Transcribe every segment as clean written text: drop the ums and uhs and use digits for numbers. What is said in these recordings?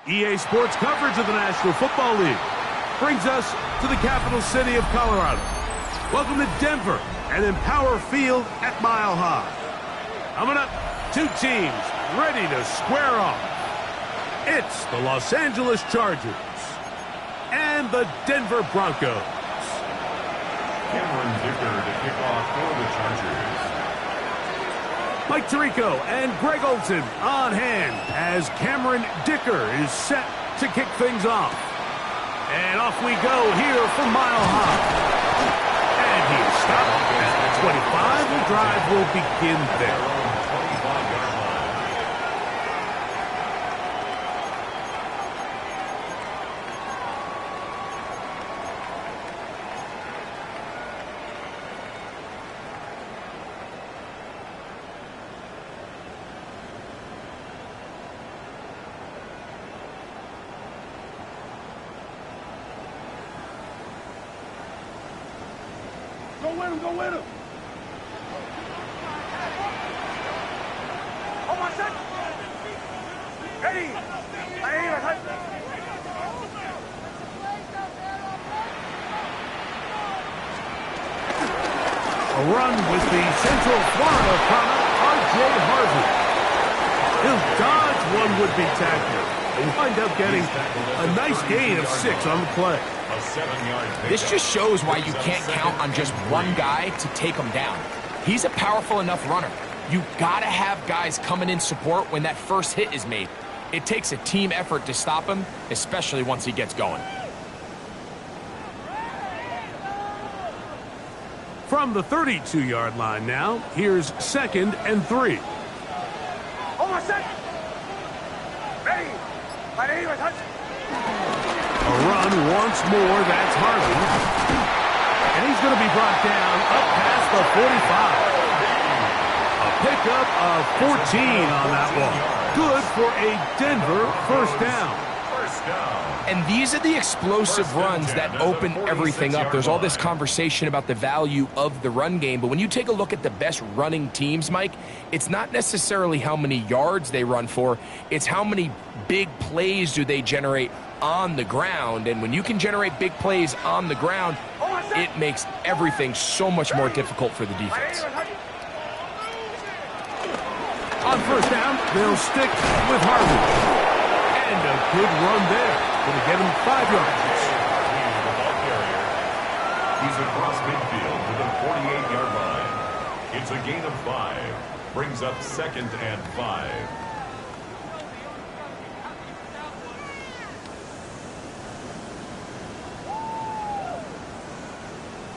EA Sports coverage of the National Football League brings us to the capital city of Colorado. Welcome to Denver and Empower Field at Mile High. Coming up, two teams ready to square off. It's the Los Angeles Chargers and the Denver Broncos. Cameron Dicker to kick off for the Chargers. Mike Tirico and Greg Olson on hand as Cameron Dicker is set to kick things off. And off we go here from Mile High. And he is stopped at the 25. The drive will begin there. Go with him, go with him. Oh, my son. Ready. A run with the Central Florida product, R.J. Harvey. He'll dodge one would-be tackler and wind up getting a nice gain of 6 on the play. This just shows why you can't count on just one guy to take him down. He's a powerful enough runner. You gotta have guys coming in support when that first hit is made. It takes a team effort to stop him, especially once he gets going. From the 32-yard line now, here's 2nd and 3. Oh, my son. Ready. A run once more, that's Harvey. And he's going to be brought down up past the 45. A pickup of 14 on that one. Good for a Denver first down. And these are the explosive runs that open everything up. There's all this conversation about the value of the run game, but when you take a look at the best running teams, Mike, it's not necessarily how many yards they run for, it's how many big plays do they generate on the ground. And when you can generate big plays on the ground, it makes everything so much more difficult for the defense. On first down, they'll stick with Harvey. And a good run there. Going to get him 5 yards. He's across midfield to the 48-yard line. It's a gain of 5. Brings up 2nd and 5.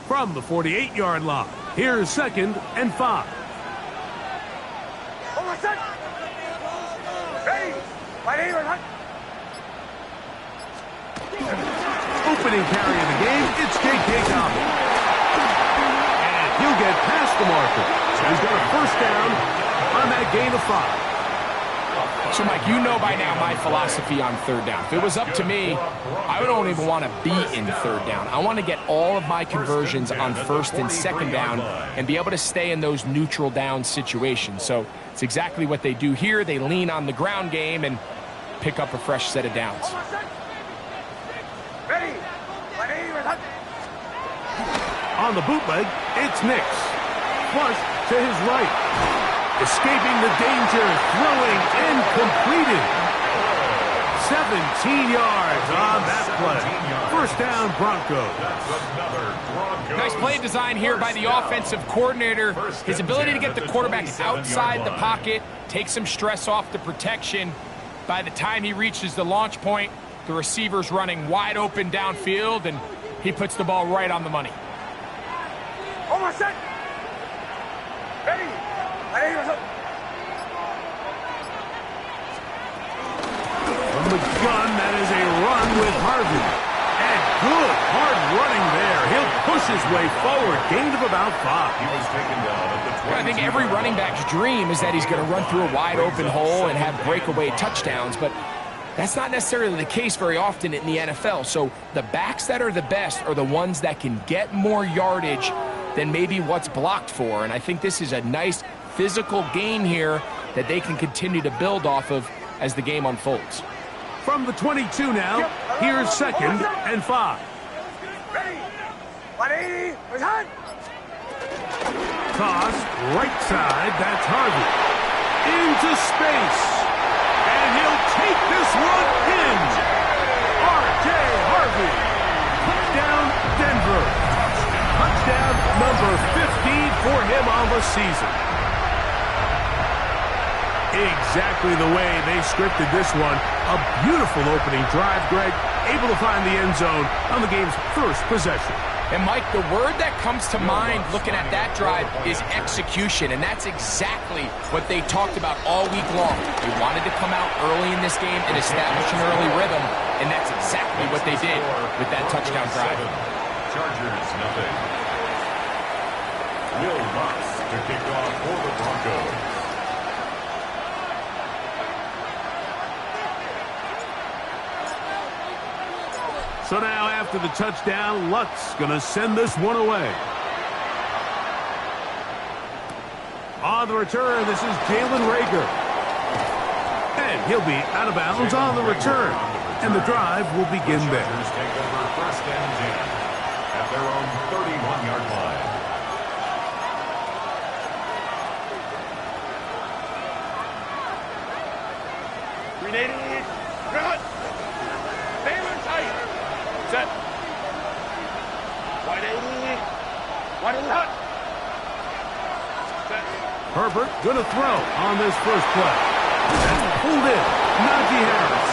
From the 48-yard line, here's 2nd and 5. Oh, my son. Ready. Opening carry of the game, it's J.K. Dobbins. And he'll get past the marker. So he's got a first down on that gain of 5. So, Mike, you know by now my philosophy on third down. If it was up to me, I don't even want to be in third down. I want to get all of my conversions on first and second down and be able to stay in those neutral down situations. So it's exactly what they do here. They lean on the ground game and pick up a fresh set of downs. Ready. On the bootleg, it's Nix. Flush to his right. Escaping the danger, throwing and completed. 17 yards on that play. First down, Broncos. Nice play design here by the offensive coordinator. His ability to get the quarterback outside the pocket, take some stress off the protection. By the time he reaches the launch point, the receiver's running wide open downfield, and he puts the ball right on the money. On my set. Ready. From the gun, that is a run with Harvey. And good, hard running there. He'll push his way forward. Gain of about 5. He was taken down at the 20. I think every running back's dream is that he's going to run through a wide open hole and have breakaway touchdowns, but that's not necessarily the case very often in the NFL. So the backs that are the best are the ones that can get more yardage than maybe what's blocked for. And I think this is a nice physical game here that they can continue to build off of as the game unfolds. From the 22 now, here's 2nd and 5. Ready. 180. Return. Toss, right side, that's Harvey. Into space. And he'll take this one in. R.J. Harvey. Touchdown, Denver. Touchdown number 15 for him on the season. Exactly the way they scripted this one. A beautiful opening drive, Greg. Able to find the end zone on the game's first possession. And, Mike, the word that comes to mind looking at that drive is execution, and that's exactly what they talked about all week long. They wanted to come out early in this game and establish an early rhythm, and that's exactly what they did with that touchdown drive. Chargers, nothing. Will Lutz to kick off for the Broncos. So now after the touchdown, Lutz going to send this one away. On the return, this is Jalen Reagor. And he'll be out of bounds on the return. And the drive will begin there. Chargers take over 1st and 10 at their own 31-yard line. Grenade. Run. Baylor tight. Set. 180. 180 hut. Set. Herbert going to throw on this first play. That's pulled in. Najee Harris.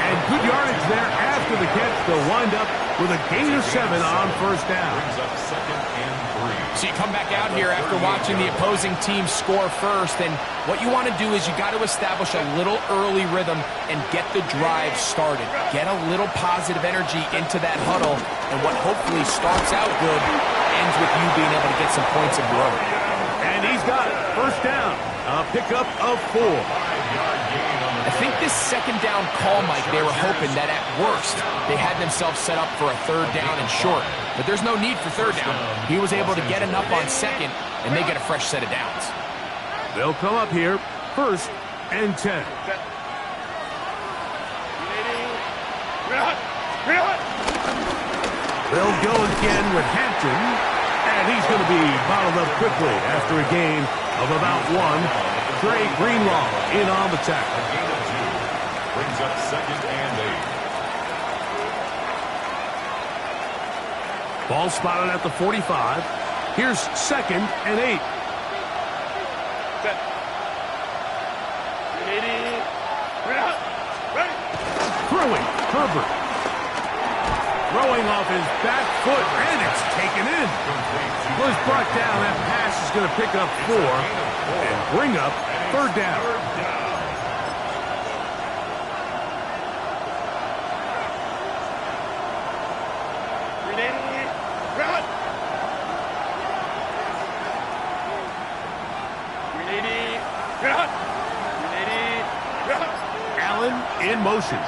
And good yardage there after the catch. They'll wind up with a gain of 7 on 1st down. Brings up 2nd and 3. So you come back out here after watching the opposing team score first, and what you want to do is you got to establish a little early rhythm and get the drive started. Get a little positive energy into that huddle, and what hopefully starts out good ends with you being able to get some points of your own. And he's got it. 1st down. A pickup of 4. I think this 2nd down call, Mike, they were hoping that at worst they had themselves set up for a 3rd down and short. But there's no need for 3rd down. He was able to get enough on 2nd, and they get a fresh set of downs. They'll come up here. 1st and 10. They'll go again with Hampton. And he's going to be bottled up quickly after a gain of about 1. Trey Greenlaw in on the tackle. A gain of 2. Brings up 2nd and 8. Ball spotted at the 45. Here's 2nd and 8. Set. 180. Ready. Throwing, Herbert. Throwing off his back foot, and it's taken in. Was brought down. That pass is going to pick up 4 and bring up 3rd down. Allen in motion.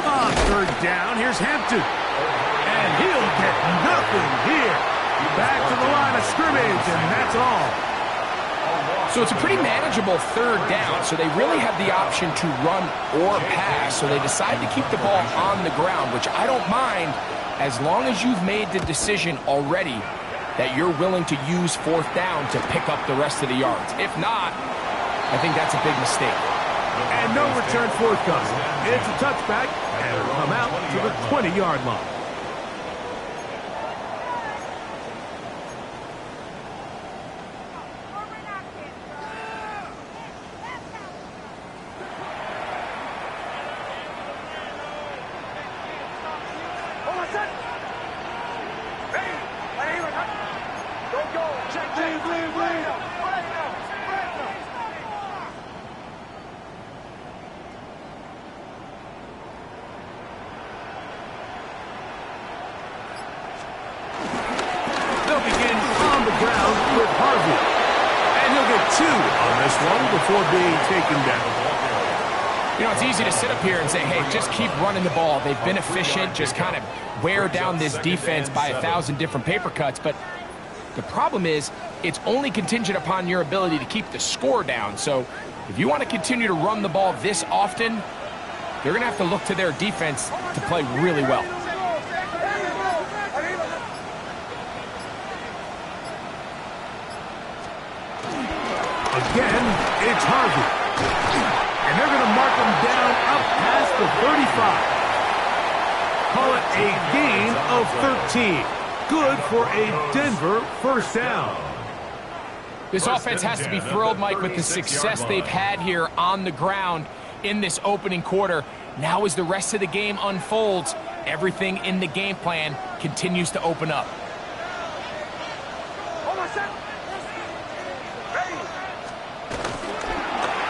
On 3rd down, here's Hampton. And he'll get nothing here. Back to the line of scrimmage, and that's all. So it's a pretty manageable 3rd down, so they really have the option to run or pass, so they decide to keep the ball on the ground, which I don't mind as long as you've made the decision already that you're willing to use 4th down to pick up the rest of the yards. If not, I think that's a big mistake. And no return forthcoming. It's a touchback, and it'll come out to the 20-yard line. Before being taken down. You know, it's easy to sit up here and say, hey, just keep running the ball. They've been efficient, just kind of wear down this defense by 1,000 different paper cuts. But the problem is, it's only contingent upon your ability to keep the score down. So if you want to continue to run the ball this often, they're going to have to look to their defense to play really well. Again, it's Harvey. And they're going to mark him down up past the 35. Call it a gain of 13. Good for a Denver first down. This offense has to be thrilled, Mike, with the success they've had here on the ground in this opening quarter. Now as the rest of the game unfolds, everything in the game plan continues to open up.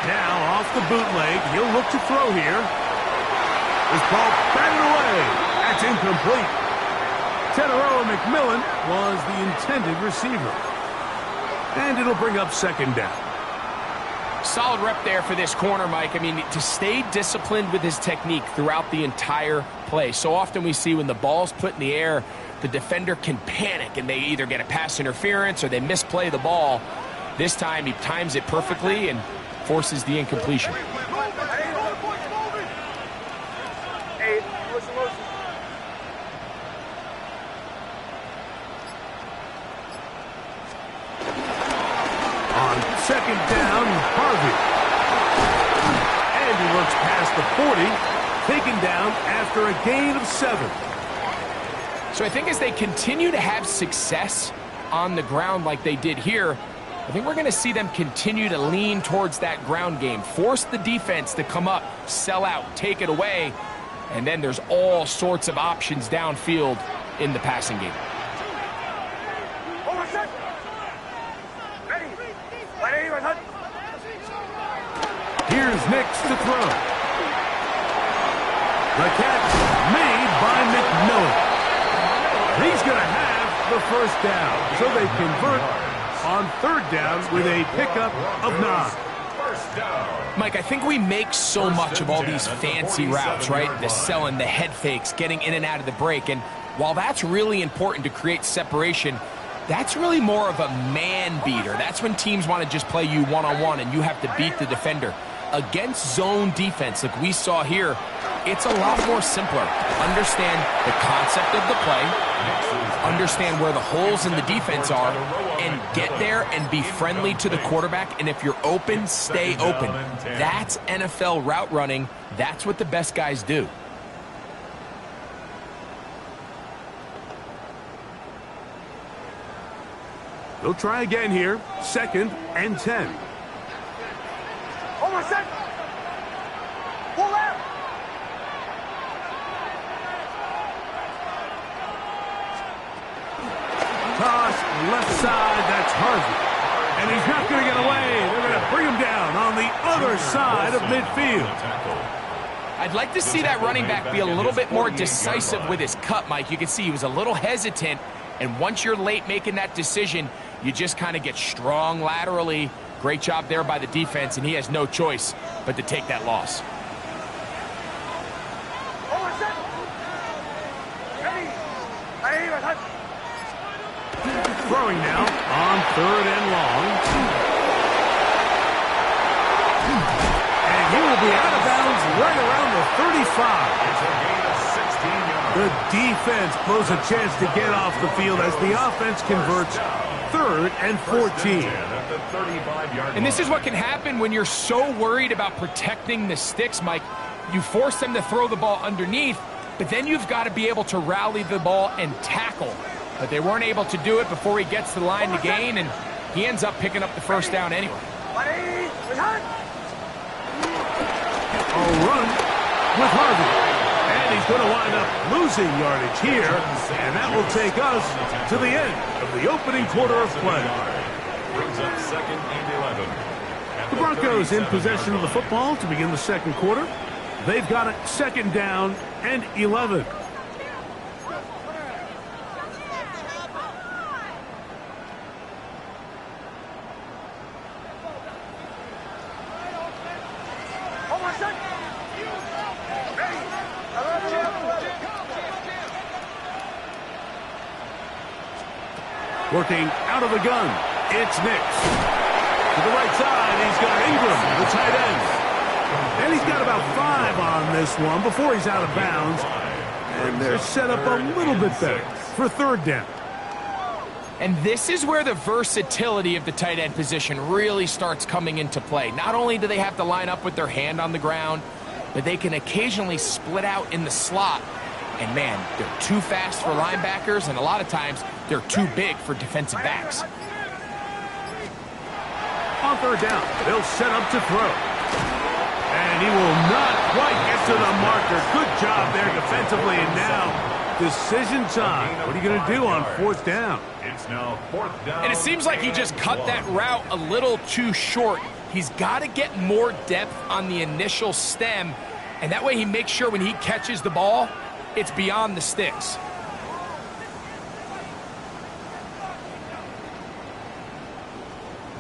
Now off the bootleg, he'll look to throw here. This ball batted away. That's incomplete. Teteroa McMillan was the intended receiver. And it'll bring up second down. Solid rep there for this corner, Mike. I mean, to stay disciplined with his technique throughout the entire play. So often we see when the ball's put in the air, the defender can panic and they either get a pass interference or they misplay the ball. This time he times it perfectly and forces the incompletion. On second down, Harvey. And he looks past the 40, taken down after a gain of 7. So I think as they continue to have success on the ground like they did here, I think we're going to see them continue to lean towards that ground game, force the defense to come up, sell out, take it away, and then there's all sorts of options downfield in the passing game. Here's Nix to throw. The catch made by McMillan. He's going to have the first down, so they convert on third down with a pickup of 9. Mike, I think we make so much of all these fancy routes, right? The selling, the head fakes, getting in and out of the break. And while that's really important to create separation, that's really more of a man beater. That's when teams want to just play you one-on-one and you have to beat the defender. Against zone defense like we saw here, it's a lot more simpler. Understand the concept of the play, understand where the holes in the defense are, and get there and be friendly to the quarterback. And if you're open, stay open. That's NFL route running. That's what the best guys do. They'll try again here. 2nd and 10. Pull out. Toss left side, that's Harvey. And he's not going to get away. They're going to bring him down on the other side of midfield. I'd like to see that running back be a little bit more decisive with his cut, Mike. You can see he was a little hesitant, and once you're late making that decision, you just kind of get strong laterally. Great job there by the defense, and he has no choice but to take that loss. Throwing now on 3rd and long. And he will be out of bounds right around the 35. It's a gain of 16 yards. The defense blows a chance to get off the field as the offense converts 3rd and 14. At the 35-yard And this is what can happen when you're so worried about protecting the sticks, Mike. You force them to throw the ball underneath, but then you've got to be able to rally the ball and tackle. But they weren't able to do it before he gets to the line to gain, and he ends up picking up the first down anyway. A run with Harvey. And he's going to wind up losing yardage here, and that will take us to the end of the opening quarter of play. Brings up 2nd and 11. The Broncos in possession of the football to begin the second quarter. They've got it 2nd down and 11. Working out of the gun, it's Nix. To the right side, he's got Ingram, the tight end. And he's got about 5 on this one before he's out of bounds. And they're set up a little bit better for 3rd down. And this is where the versatility of the tight end position really starts coming into play. Not only do they have to line up with their hand on the ground, but they can occasionally split out in the slot. And man, they're too fast for linebackers, and a lot of times they're too big for defensive backs. On 3rd down, they'll set up to throw. And he will not quite get to the marker. Good job there defensively, and now decision time. What are you going to do on 4th down? It's now 4th down. And it seems like he just cut that route a little too short. He's got to get more depth on the initial stem, and that way he makes sure when he catches the ball, it's beyond the sticks.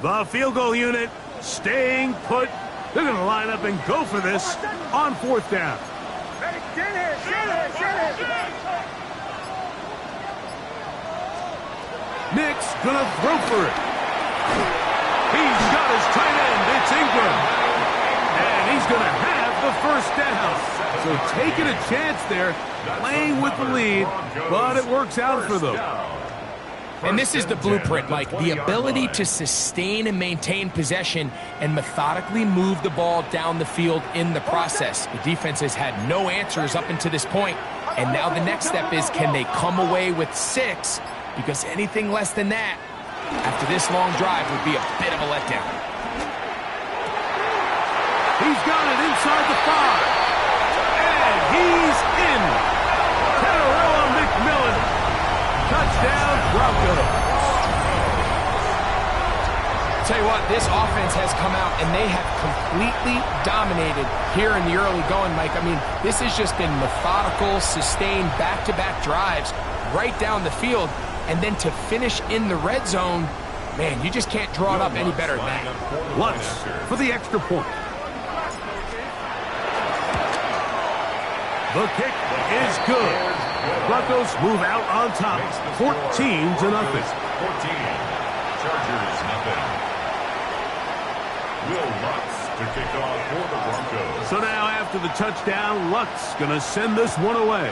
The field goal unit staying put. They're going to line up and go for this on 4th down. Nick's going to throw for it. He's got his tight end. It's Ingram. And he's going to have the first down. So taking a chance there, playing with the lead, but it works out for them. And this is the blueprint, Mike. The ability to sustain and maintain possession and methodically move the ball down the field in the process. The defense has had no answers up until this point, and now the next step is, can they come away with 6? Because anything less than that, after this long drive, would be a bit of a letdown. He's got it inside the 5. And he's in. Catarella McMillan. Touchdown, Broncos. I'll tell you what, this offense has come out, and they have completely dominated here in the early going, Mike. I mean, this has just been methodical, sustained, back-to-back drives right down the field. And then to finish in the red zone, man, you just can't draw it up any better than that. Lutz for the extra point. The kick is good. Broncos move out on top, 14-0. 14. Chargers, nothing. Will Lutz to kick off for the Broncos. So now after the touchdown, Lutz going to send this one away.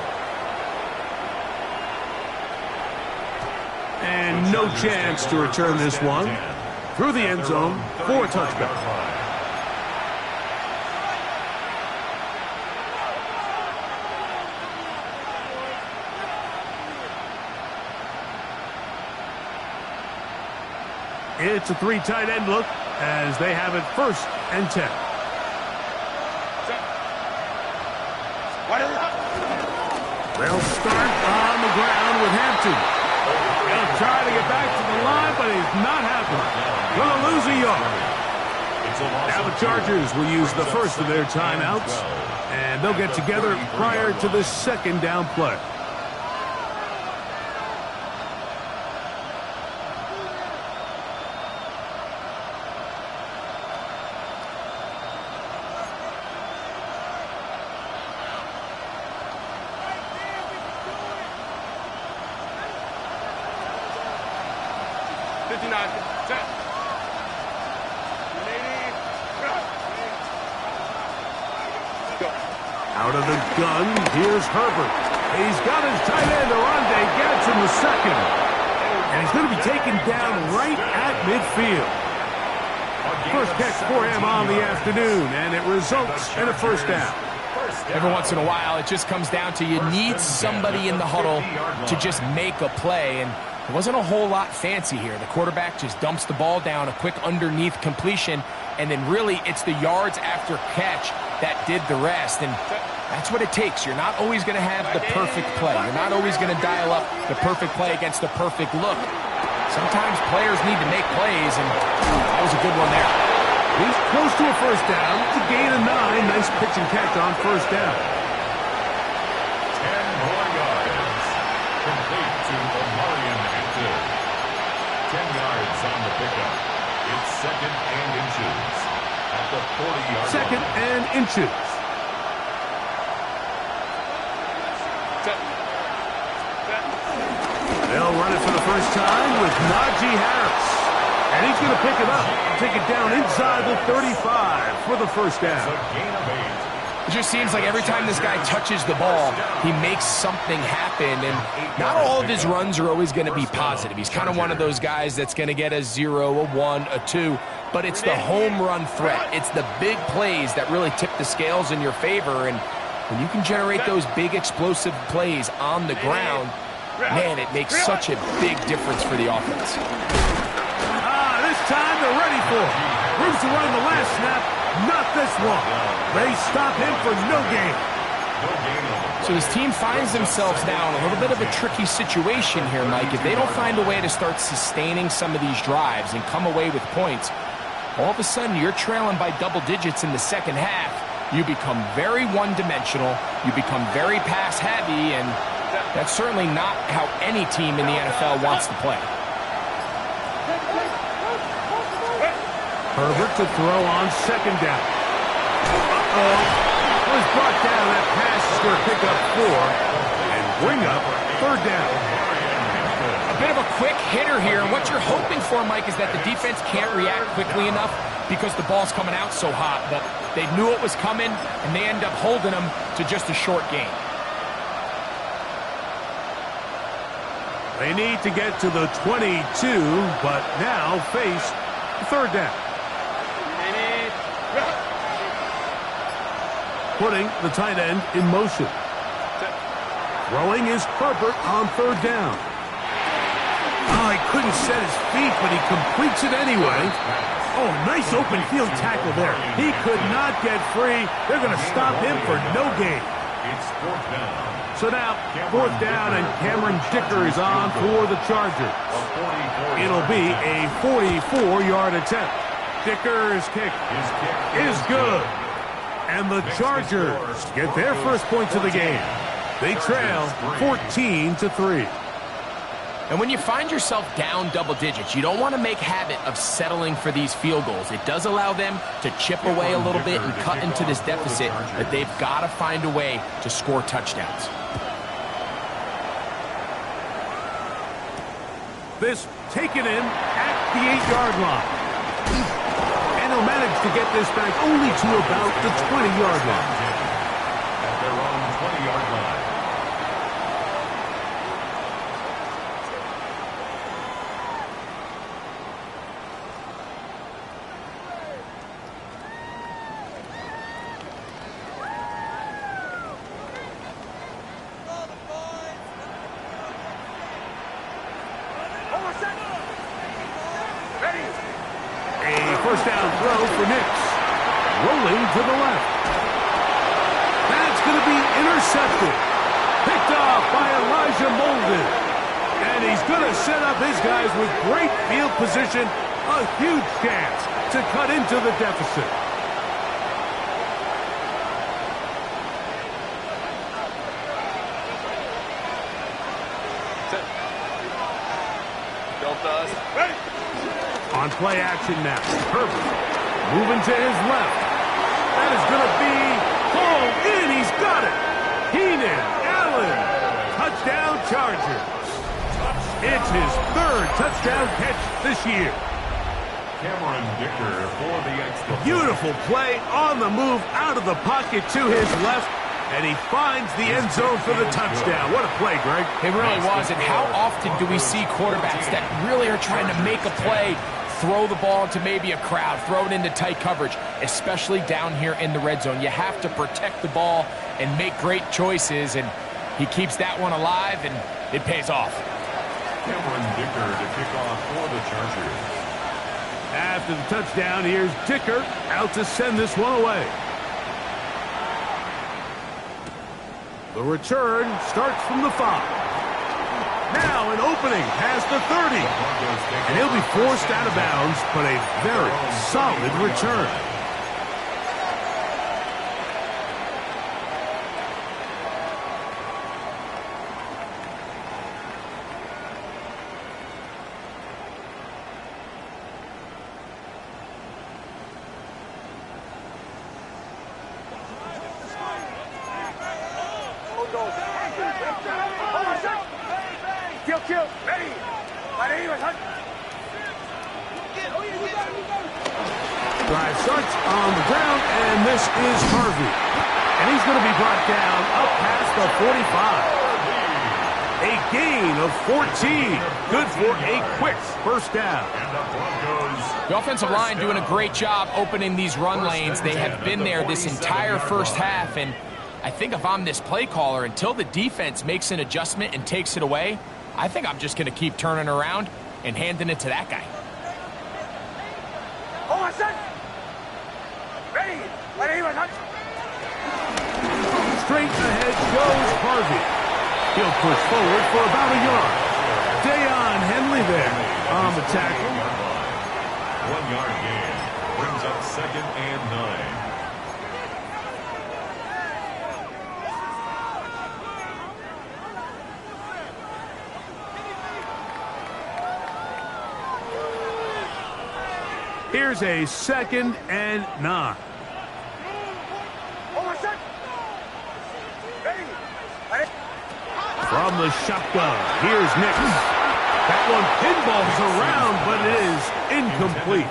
And no chance to return this one through the end zone for a touchback. It's a 3 tight end look as they have it 1st and 10. They'll start on the ground with Hampton. They'll try to get back to the line, but it's not happening. Going to lose a yard. Now the Chargers will use the first of their timeouts, and they'll get together prior to the 2nd down play. Out of the gun, here's Herbert. He's got his tight end, Arande Getz, in the 2nd. And he's going to be taken down right at midfield. First catch for him on the afternoon, and it results in a first down. Every once in a while, it just comes down to you need somebody in the huddle to just make a play, and it wasn't a whole lot fancy here. The quarterback just dumps the ball down, a quick underneath completion, and then really it's the yards after catch that did the rest, and that's what it takes. You're not always going to have the perfect play. You're not always going to dial up the perfect play against the perfect look. Sometimes players need to make plays, and that was a good one there. He's close to a first down. It's a gain of 9. Nice pitch and catch on first down. 10 more yards. Complete to Omarion Active. 10 yards on the pickup. It's second and inches at the 40-yard line. Second and inches. They'll run it for the first time with Najee Harris. And he's going to pick it up. Take it down inside the 35 for the first down. It just seems like every time this guy touches the ball, he makes something happen. And not all of his runs are always going to be positive. He's kind of one of those guys that's going to get a 0, a 1, a 2. But it's the home run threat. It's the big plays that really tip the scales in your favor. And when you can generate those big explosive plays on the ground, man, it makes such a big difference for the offense. This time they're ready for it. Room to run the last snap, not this one. They stop him for no gain. So this team finds themselves now in a little bit of a tricky situation here, Mike. If they don't find a way to start sustaining some of these drives and come away with points, all of a sudden you're trailing by double digits in the second half. You become very one-dimensional. You become very pass-heavy, and that's certainly not how any team in the NFL wants to play. Herbert to throw on second down. Was brought down. That pass is going to pick up 4 and bring up third down. A bit of a quick hitter here. And what you're hoping for, Mike, is that the defense can't react quickly enough because the ball's coming out so hot. But they knew it was coming, and they end up holding them to just a short gain. They need to get to the 22, but now face third down. Putting the tight end in motion. Throwing is Herbert on third down. Oh, he couldn't set his feet, but he completes it anyway. Oh, nice open field tackle there. He could not get free. They're going to stop him for no gain. It's fourth down. So now, fourth down, and Cameron Dicker is on for the Chargers. It'll be a 44-yard attempt. Dicker's kick is good. And the Chargers get their first points of the game. They trail 14-3. And when you find yourself down double digits, you don't want to make habit of settling for these field goals. It does allow them to chip away a little bit and cut into this deficit, but they've got to find a way to score touchdowns. This taken in at the 8-yard line. And he'll manage to get this back only to about the 20-yard line. At their own 20-yard line. First down throw for Nix. Rolling to the left. That's going to be intercepted. Picked off by Elijah Molden. And he's going to set up his guys with great field position. A huge chance to cut into the deficit. On play action now. Herbert moving to his left. That is going to be pulled in. He's got it. Keenan Allen. Touchdown Chargers. It's his third touchdown catch this year. Cameron Dicker for the extra. Beautiful play on the move out of the pocket to his left. And he finds the end zone for the touchdown. What a play, Greg. It really was. And how often do we see quarterbacks that really are trying to make a play, throw the ball into maybe a crowd, throw it into tight coverage, especially down here in the red zone? You have to protect the ball and make great choices, and he keeps that one alive, and it pays off. Cameron Dicker to kick off for the Chargers. After the touchdown, here's Dicker out to send this one away. The return starts from the 5. Now an opening past the 30. And he'll be forced out of bounds, but a very solid return. Kill. Ready. Drive starts on the ground, and this is Harvey. And he's going to be brought down up past the 45. A gain of 14. Good for a quick first down. The offensive line doing a great job opening these run lanes. They have been there this entire first half, and I think if I'm this play caller, until the defense makes an adjustment and takes it away, I think I'm just going to keep turning around and handing it to that guy. Hold on, son. Ready. Straight ahead goes Harvey. He'll push forward for about a yard. Deion Henley there on the tackle. 1 yard gain brings up 2nd and 9. Here's a 2nd and 9. From the shotgun, here's Nix. That one pinballs around, but it is incomplete.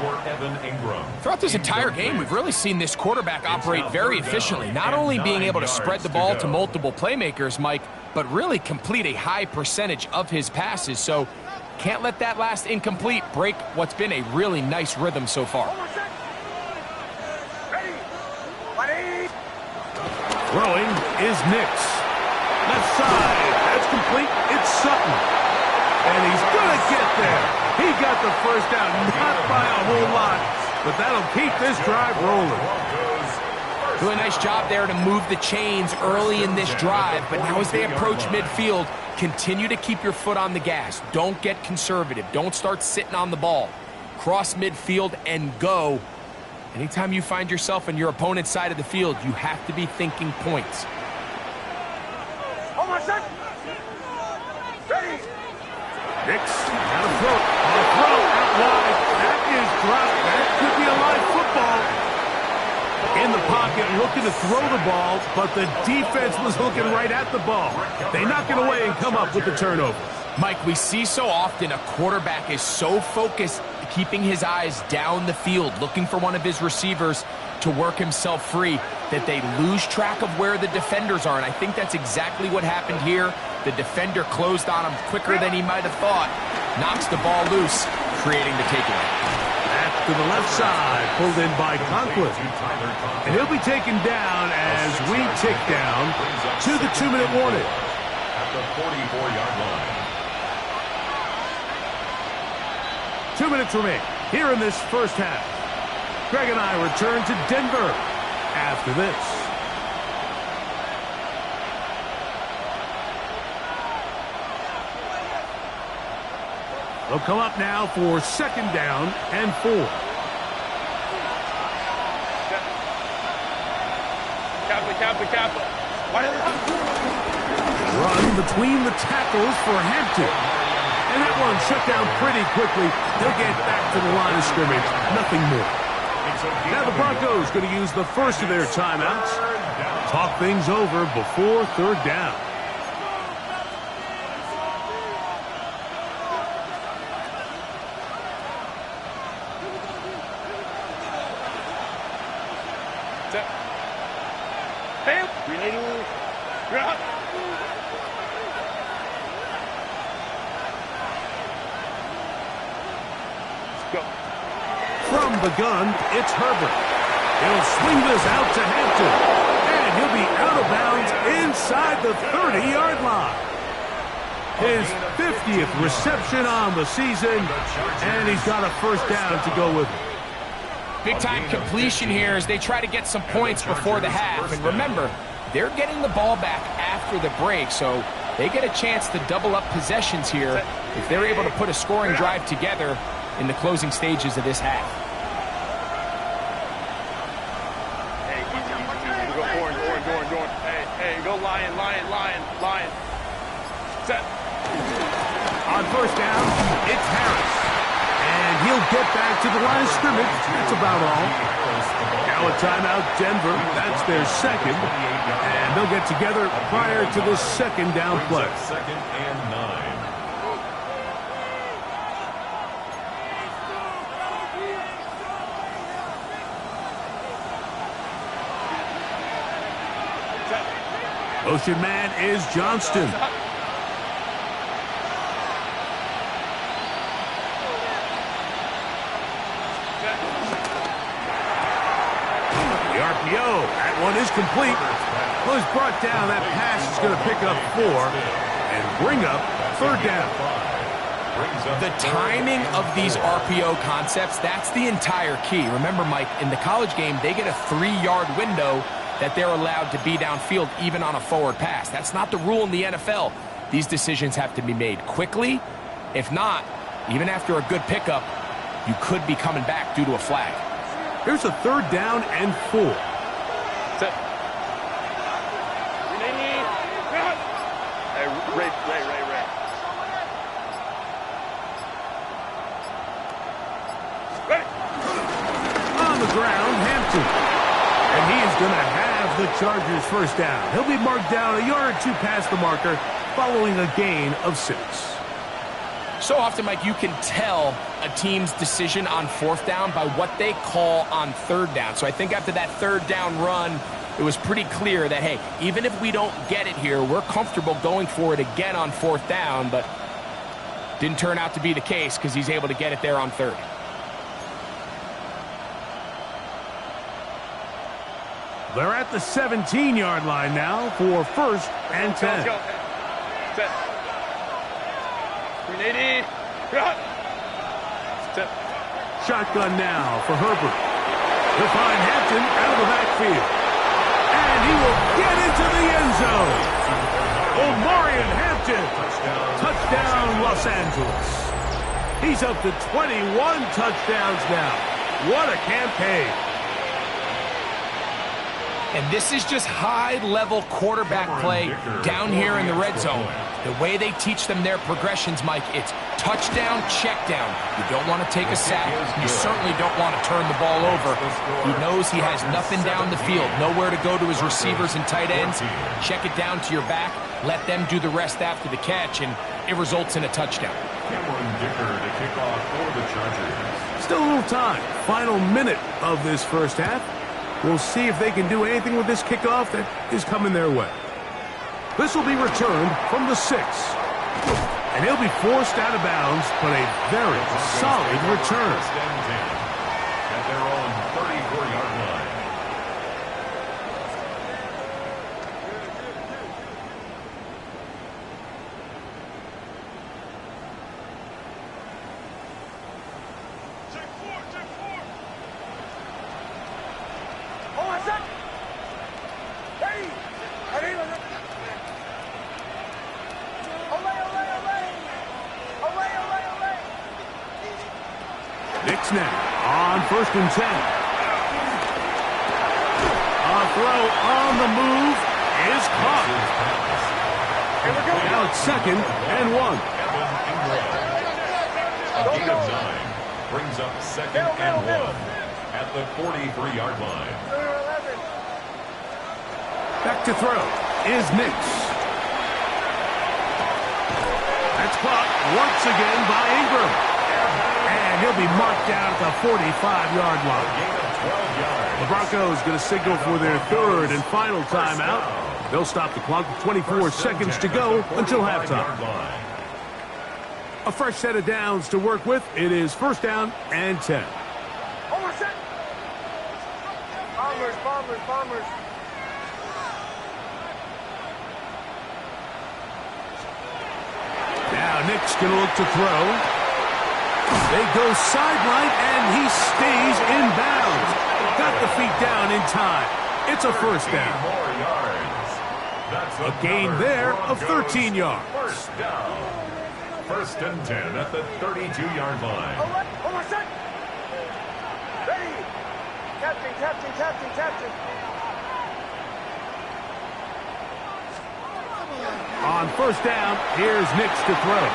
Throughout this entire game, we've really seen this quarterback operate very efficiently, not only being able to spread the ball to multiple playmakers, Mike, but really complete a high percentage of his passes. So can't let that last incomplete break what's been a really nice rhythm so far. Throwing is Nix. Left side, that's complete. It's Sutton. And he's going to get there. He got the first down, not by a whole lot, but that'll keep this drive rolling. Really nice job there to move the chains early in this drive, but now as they approach midfield, continue to keep your foot on the gas. Don't get conservative. Don't start sitting on the ball. Cross midfield and go. Anytime you find yourself on your opponent's side of the field, you have to be thinking points. Nix, out of throw. On a throw out wide. That is dropped. That could be a live football. In the pocket, looking to throw the ball, but the defense was looking right at the ball. They knock it away and come up with the turnover. Mike, we see so often a quarterback is so focused, keeping his eyes down the field, looking for one of his receivers to work himself free, that they lose track of where the defenders are, and I think that's exactly what happened here. The defender closed on him quicker than he might have thought, knocks the ball loose, creating the takeaway. Back to the left side, pulled in by Conklin. And he'll be taken down as we tick down to the 2-minute warning. At the 44-yard line. 2 minutes remain here in this first half. Greg and I return to Denver after this. They'll come up now for 2nd down and 4. Kappa. Run between the tackles for Hampton. And that one shut down pretty quickly. They'll get back to the line of scrimmage. Nothing more. Now the Broncos going to use the first of their timeouts. Talk things over before 3rd down. Go. From the gun, it's Herbert. He'll swing this out to Hampton. And he'll be out of bounds inside the 30-yard line. His 50th reception on the season, and he's got a first down to go with it. Big-time completion here as they try to get some points before the half. And remember, they're getting the ball back after the break, so they get a chance to double up possessions here if they're able to put a scoring drive together in the closing stages of this half. Hey, easy. Go orange. Hey, go lion. Set. On first down, it's Harris. And he'll get back to the line of scrimmage. That's about all. Now a timeout, Denver. That's their second. And they'll get together prior to the second down play. Second and 9. Motion man is Johnston. The RPO, that one is complete. Well, he's brought down. That pass is going to pick up 4 and bring up third down. The timing of these RPO concepts, that's the entire key. Remember, Mike, in the college game, they get a 3-yard window that they're allowed to be downfield even on a forward pass. That's not the rule in the NFL. These decisions have to be made quickly. If not, even after a good pickup, you could be coming back due to a flag. Here's a third down and 4. Set. Hey, Ray. On the ground, Hampton. And he is going to have the Chargers first down. He'll be marked down a yard or two past the marker following a gain of 6. So often, Mike, you can tell a team's decision on fourth down by what they call on third down. So I think after that third down run, it was pretty clear that, hey, even if we don't get it here, we're comfortable going for it again on fourth down, but didn't turn out to be the case because he's able to get it there on third. They're at the 17-yard line now for first and 10. Go. Set. 380. Set. Shotgun now for Herbert. He'll find Hampton out of the backfield. And he will get into the end zone. Omarion Hampton. Touchdown, Los Angeles. He's up to 21 touchdowns now. What a campaign. And this is just high-level quarterback play down here in the red zone. The way they teach them their progressions, Mike, it's touchdown, check down. You don't want to take a sack. You certainly don't want to turn the ball over. He knows he has nothing down the field, nowhere to go to his receivers and tight ends. Check it down to your back. Let them do the rest after the catch, and it results in a touchdown. To kick off for the Chargers. Still a little time. Final minute of this first half. We'll see if they can do anything with this kickoff that is coming their way. This will be returned from the 6. And he'll be forced out of bounds, but a very solid return. At their own 34-yard line. Knicks now on first and 10. A throw on the move is caught. Now it's second and 1. A gain of 9 brings up second and 1 at the 43-yard line. Back to throw is Knicks. That's caught once again by Ingram. And he'll be marked down at the 45-yard line. Gain of 12 yards. Well, Broncos going to signal for their third and final timeout. They'll stop the clock with 24 seconds to go until halftime. A fresh set of downs to work with. It is first down and 10. Bombers. Now Nick's going to look to throw. They go sideline, and he stays in bounds. Got the feet down in time. It's a first down. A gain there of 13 yards. First down. First and 10 at the 32-yard line. Ready. Captain. On first down, here's Nick's to throw.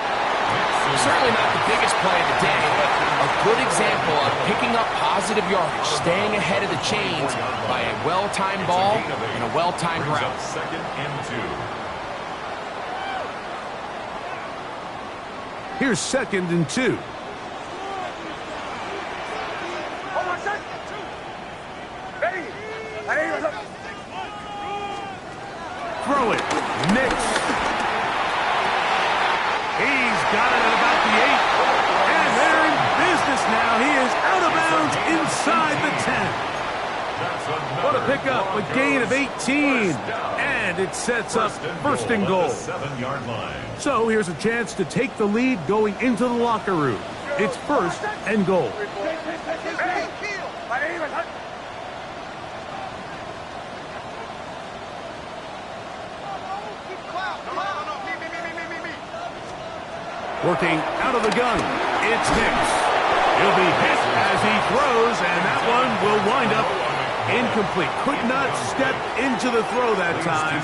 Certainly not the biggest play of the day, but a good example of picking up positive yardage, staying ahead of the chains by a well-timed ball and a well-timed route. Second and 2. Here's second and 2. Throw it. Nick's. He's got it at about the 8. And they're in business now. He is out of bounds inside the 10. What a pickup. A gain of 18. And it sets up first and goal. 7-yard line. So here's a chance to take the lead going into the locker room. It's first and goal. Working out of the gun, it's Nick's. He'll be hit as he throws, and that one will wind up incomplete. Could not step into the throw that time.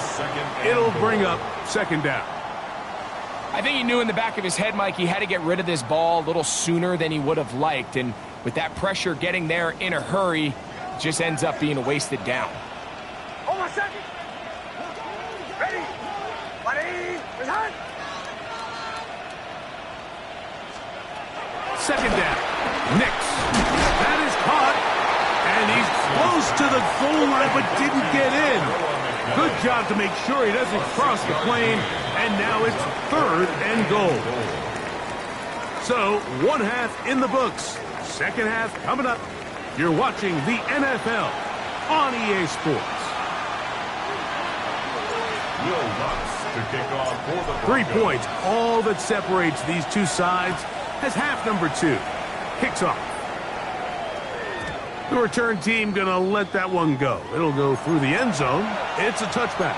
It'll bring up second down. I think he knew in the back of his head, Mike, he had to get rid of this ball a little sooner than he would have liked. And with that pressure getting there in a hurry, it just ends up being a wasted down. Hold on a second. Ready. Ready. Second down. Nick's. That is caught. And he's close to the goal line, but didn't get in. Good job to make sure he doesn't cross the plane. And now it's third and goal. So, one half in the books. Second half coming up. You're watching the NFL on EA Sports. Will Lutz to kick off for the 3 Broncos. points, all that separates these two sides, as half number 2 kicks off. The return team going to let that one go. It'll go through the end zone. It's a touchback.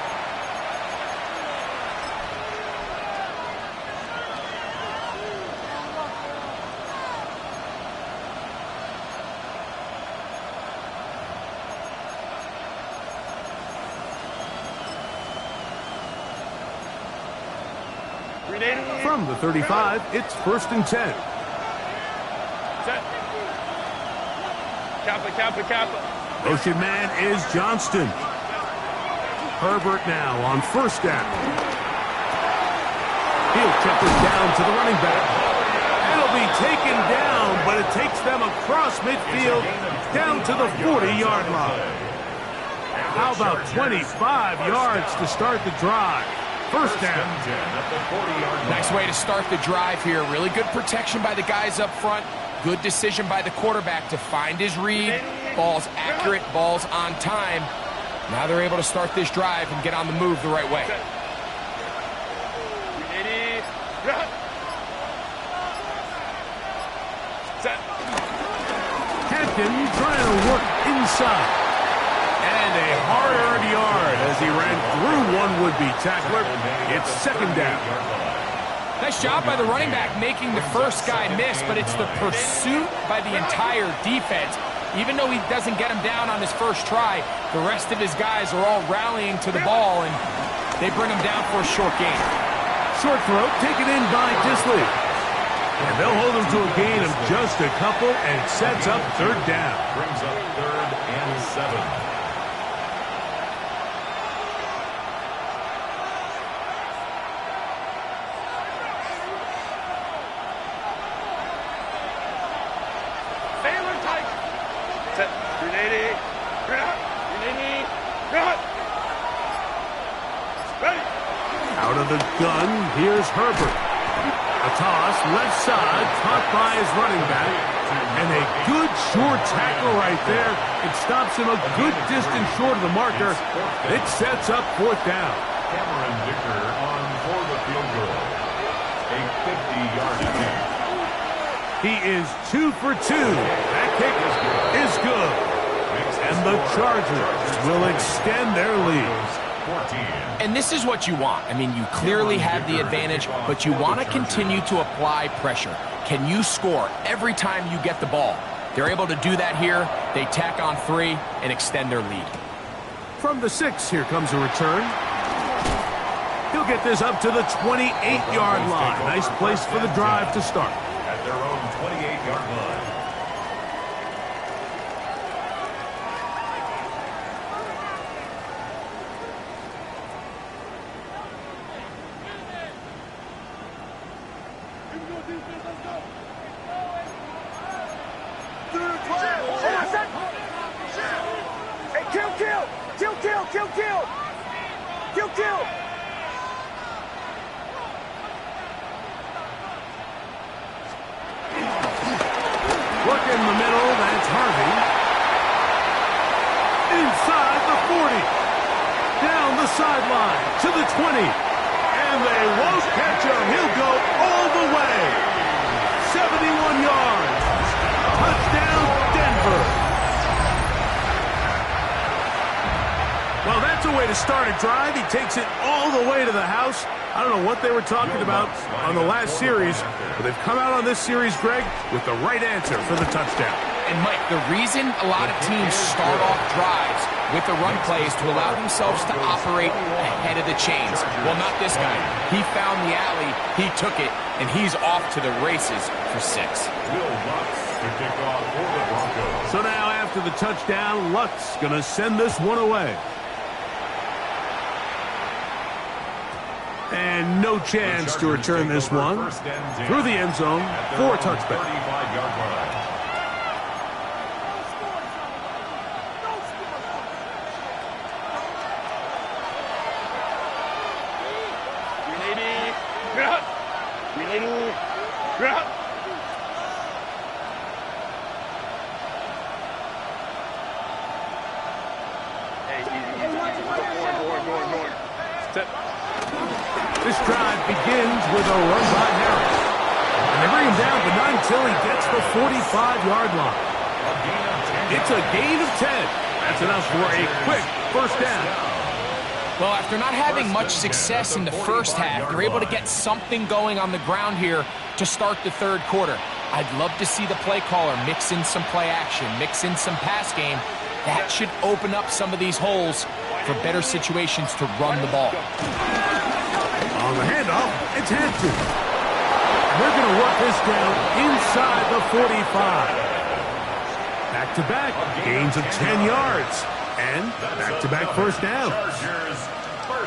From the 35, it's first and 10. Set. Kappa. Motion man is Johnston. Herbert now on first down. He'll check it down to the running back. It'll be taken down, but it takes them across midfield down to the 40-yard line. How about 25 yards to start the drive? First down. Nice way to start the drive here. Really good protection by the guys up front. Good decision by the quarterback to find his read. Ball's accurate, ball's on time. Now they're able to start this drive and get on the move the right way. Set. Hampton trying to work inside. And a hard-earned yard as he ran through one would-be tackler. It's second down. Nice job by the running back making the first guy miss, but it's the pursuit by the entire defense. Even though he doesn't get him down on his first try, the rest of his guys are all rallying to the ball, and they bring him down for a short gain. Short throw taken in by Disley. And they'll hold him to a gain of just a couple, and it sets up third down. Brings up third and 7. Ready. Out of the gun, here's Herbert. A toss, left side, caught by his running back. And a good short tackle right there. It stops him a good distance short of the marker. It sets up fourth down. Cameron Dicker on for the field goal. A 50-yard attempt. He is 2 for 2. That kick is good. And the Chargers will extend their lead. 14. And this is what you want. I mean, you clearly have the advantage, but you want to continue to apply pressure. Can you score every time you get the ball? They're able to do that here. They tack on 3 and extend their lead. From the 6, here comes a return. He'll get this up to the 28-yard line. Nice place for the drive to start. At their own 28-yard line. Kill! Look in the middle, that's Harvey. Inside the 40. Down the sideline to the 20. And they won't catch him. He'll go all the way. 71 yards. Touchdown, Denver. Well, that's a way to start a drive. He takes it all the way to the house. I don't know what they were talking about on the last series, but they've come out on this series, Greg, with the right answer for the touchdown. And, Mike, the reason a lot of teams start off drives with the run play is to allow themselves to operate ahead of the chains. Well, not this guy. He found the alley, he took it, and he's off to the races for 6. Will Lutz to kick off for the Broncos. So now after the touchdown, Lutz going to send this one away. And no chance to return this one through the end zone for a touchback. 35-yard line. This drive begins with a run by Harris. And they bring him down, but not until he gets the 45-yard line. It's a gain of 10. That's enough for a quick first down. Well, after not having much success in the first half, they're able to get something going on the ground here to start the third quarter. I'd love to see the play caller mix in some play action, mix in some pass game. That should open up some of these holes for better situations to run the ball. On the handoff, it's Hampton. They're going to work this down inside the 45. Back-to-back, gains of 10 yards. And back-to-back first downs.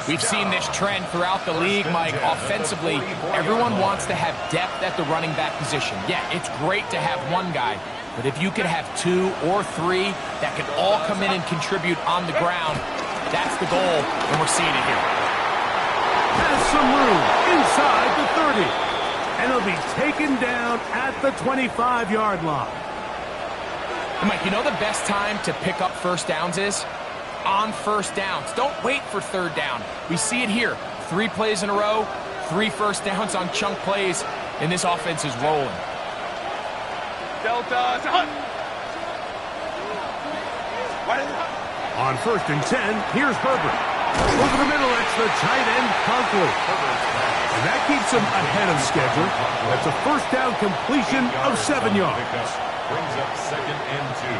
We've seen this trend throughout the league, Mike. Offensively, everyone wants to have depth at the running back position. Yeah, it's great to have one guy, but if you could have 2 or 3 that can all come in and contribute on the ground, that's the goal, and we're seeing it here. Has some room inside the 30. And he'll be taken down at the 25-yard line. And Mike, you know the best time to pick up first downs is? On first downs. Don't wait for third down. We see it here. 3 plays in a row, 3 first downs on chunk plays, and this offense is rolling. Delta, On first and 10, here's Herbert. Over the middle, it's the tight end, Conklin. And that keeps him ahead of schedule. That's a first down completion of 7 yards. Brings up 2nd and 2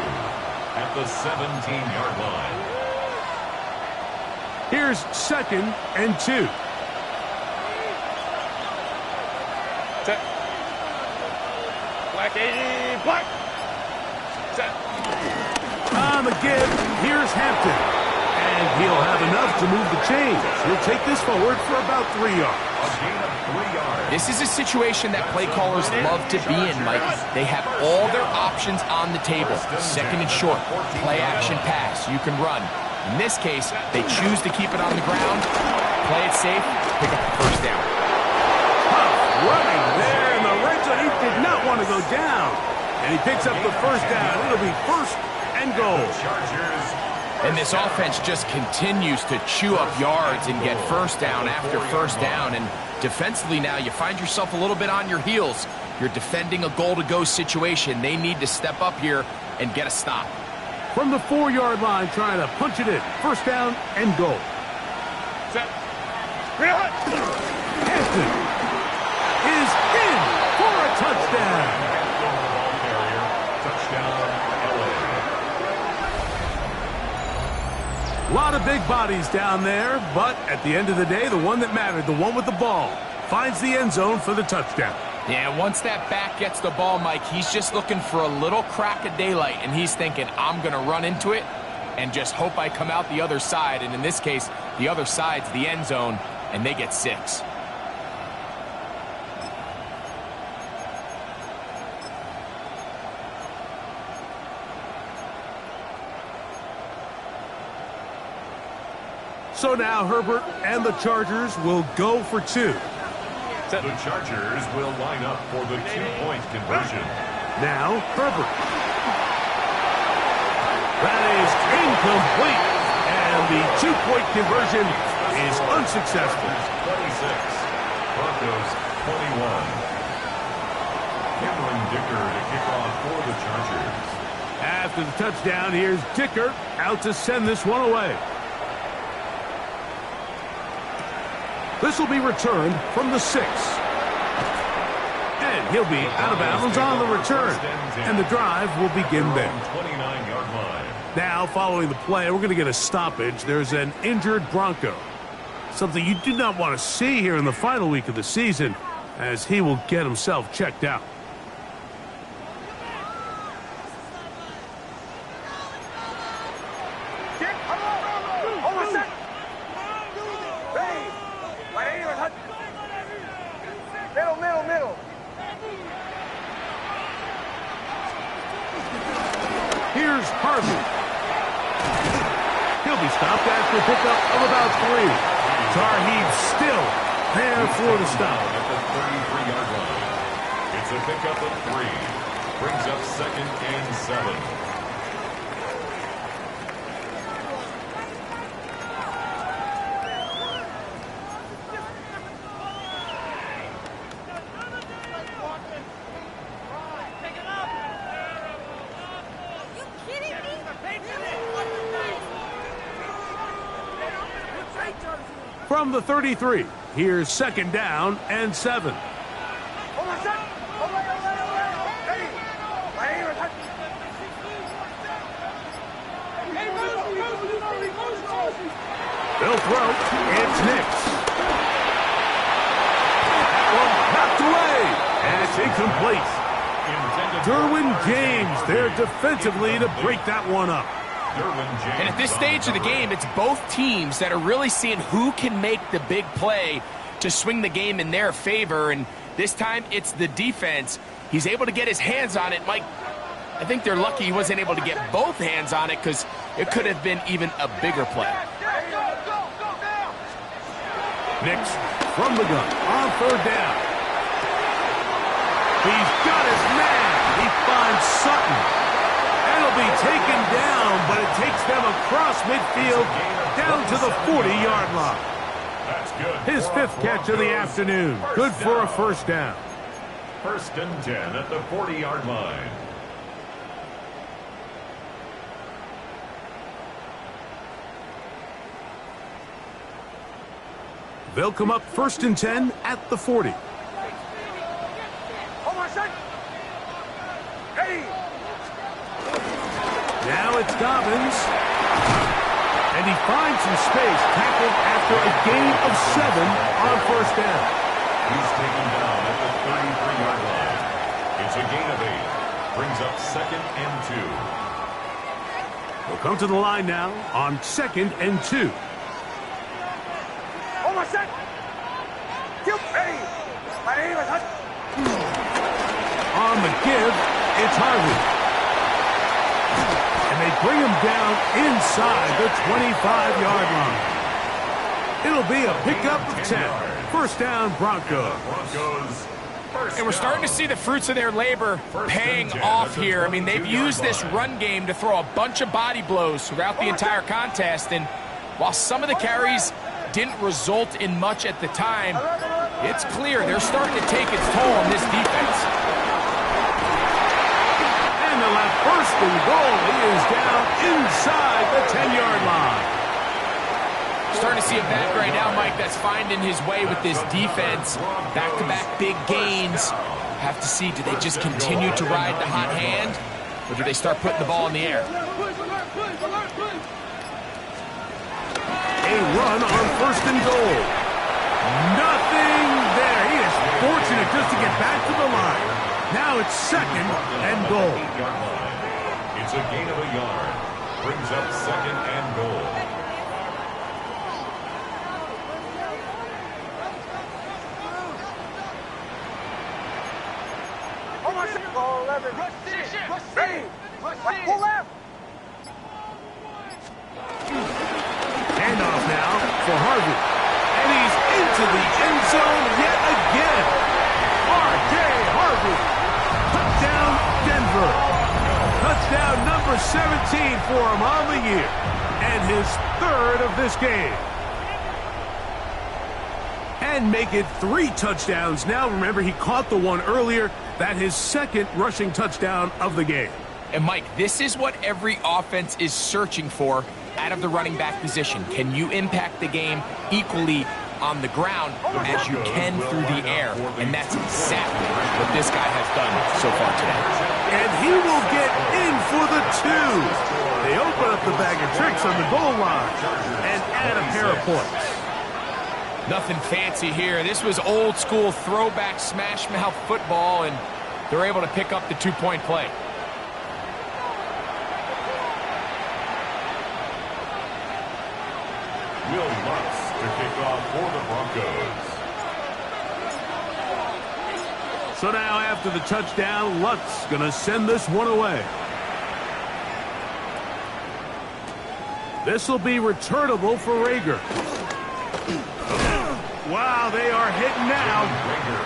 at the 17-yard line. Here's 2nd and 2. Set. Black 80, black. Set. On the give, here's Hampton. And he'll have enough to move the chains. He'll take this forward for about 3 yards. A gain of 3 yards. This is a situation that play callers love to be in, Mike. They have all their options on the table. 2nd and short, play action pass. You can run. In this case, they choose to keep it on the ground, play it safe, pick up the first down. Tough running there in the red zone. He did not want to go down. And he picks up the first down. It'll be first and goal. And this offense just continues to chew up yards and get first down after first down. And defensively now, you find yourself a little bit on your heels. You're defending a goal-to-go situation. They need to step up here and get a stop. From the 4-yard line, trying to punch it in. First down and goal. Set. Hampton is in for a touchdown. A lot of big bodies down there, but at the end of the day, the one that mattered, the one with the ball, finds the end zone for the touchdown. Yeah, once that back gets the ball, Mike, he's just looking for a little crack of daylight, and he's thinking, I'm going to run into it and just hope I come out the other side. And in this case, the other side's the end zone, and they get 6. So now Herbert and the Chargers will go for 2. The Chargers will line up for the 2-point conversion. Now Herbert. That is incomplete. And the 2-point conversion is unsuccessful. 26. Broncos 21. Cameron Dicker to kick off for the Chargers. After the touchdown, here's Dicker out to send this one away. This will be returned from the 6. And he'll be out of bounds on the return. And the drive will begin there. 29-yard line. Now, following the play, we're going to get a stoppage. There's an injured Bronco. Something you do not want to see here in the final week of the season, as he will get himself checked out. Here's Harvey. He'll be stopped after a pickup of about 3. Tarheed still there for the stop. At the 33-yard line. It's a pickup of 3. Brings up 2nd and 7. From the 33, here's 2nd down and 7. They'll throw. It's Nix. One knocked away. And it's incomplete. Derwin James there defensively to break that one up. And at this stage of the game, it's both teams that are really seeing who can make the big play to swing the game in their favor. And this time, it's the defense. He's able to get his hands on it. Mike, I think they're lucky he wasn't able to get both hands on it because it could have been even a bigger play. Nix from the gun on 3rd down. He's got his man. He finds Sutton. It'll be taken down, but it takes them across midfield down to the 40-yard line. That's good. His 5th catch of the afternoon. Good for a first down. 1st and 10 at the 40-yard line. They'll come up 1st and 10 at the 40. Now it's Dobbins. And he finds some space, tackled after a gain of 7 on 1st down. He's taken down at the 33-yard line. It's a gain of 8. Brings up 2nd and 2. We'll come to the line now on 2nd and 2. On the give, it's Harvey. And they bring him down inside the 25-yard line. It'll be a pickup of 10. First down, Broncos. And we're starting to see the fruits of their labor paying off here. I mean, they've used this run game to throw a bunch of body blows throughout the entire contest. And while some of the carries didn't result in much at the time, it's clear they're starting to take its toll on this defense. And they'll have first and goal. He is down inside the 10-yard line. Starting to see a back right now, Mike, that's finding his way with this defense. Back-to-back big gains. Have to see, do they just continue to ride the hot hand, or do they start putting the ball in the air? A run on first and goal. Nothing there. He is fortunate just to get back to the line. Now it's second and goal. It's a gain of a yard. Brings up second and goal. Pull left. Handoff now for Harvey. And he's into the end zone yet again. R.J. Harvey. Touchdown, Denver. Touchdown number 17 for him on the year. And his third of this game. And make it 3 touchdowns now. Remember, he caught the one earlier. That his second rushing touchdown of the game. And, Mike, this is what every offense is searching for out of the running back position. Can you impact the game equally on the ground as you can through the air? And that's exactly what this guy has done so far today. And he will get in for the 2. They open up the bag of tricks on the goal line and add a pair of points. Nothing fancy here. This was old school throwback smash mouth football, and they're able to pick up the 2-point play. Will Lutz to kick off for the Broncos. So now after the touchdown, Lutz going to send this one away. This will be returnable for Rager. Wow, they are hitting now.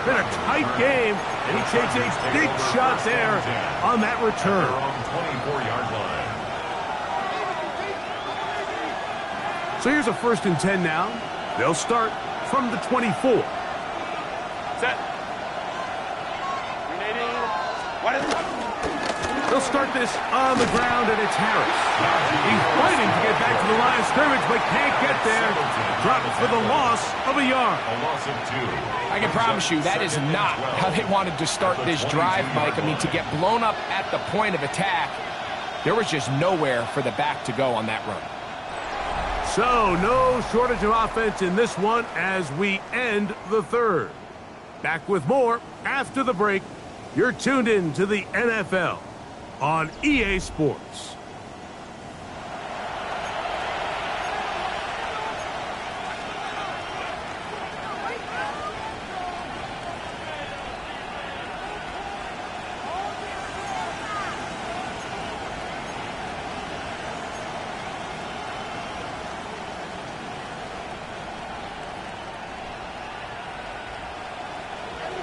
Been a tight game, and he takes a big shot there on that return. On 24-yard line. So here's a first and 10 now. They'll start from the 24. Set. Grenading. What is it? They'll start this on the ground, and it's Harris. He's fighting to get back to the line of scrimmage, but can't get there. Drops for the loss of a yard. A loss of 2. I can promise you that is not how they wanted to start this drive, Mike. I mean, to get blown up at the point of attack, there was just nowhere for the back to go on that run. So, no shortage of offense in this one as we end the third. Back with more after the break. You're tuned in to the NFL on EA Sports.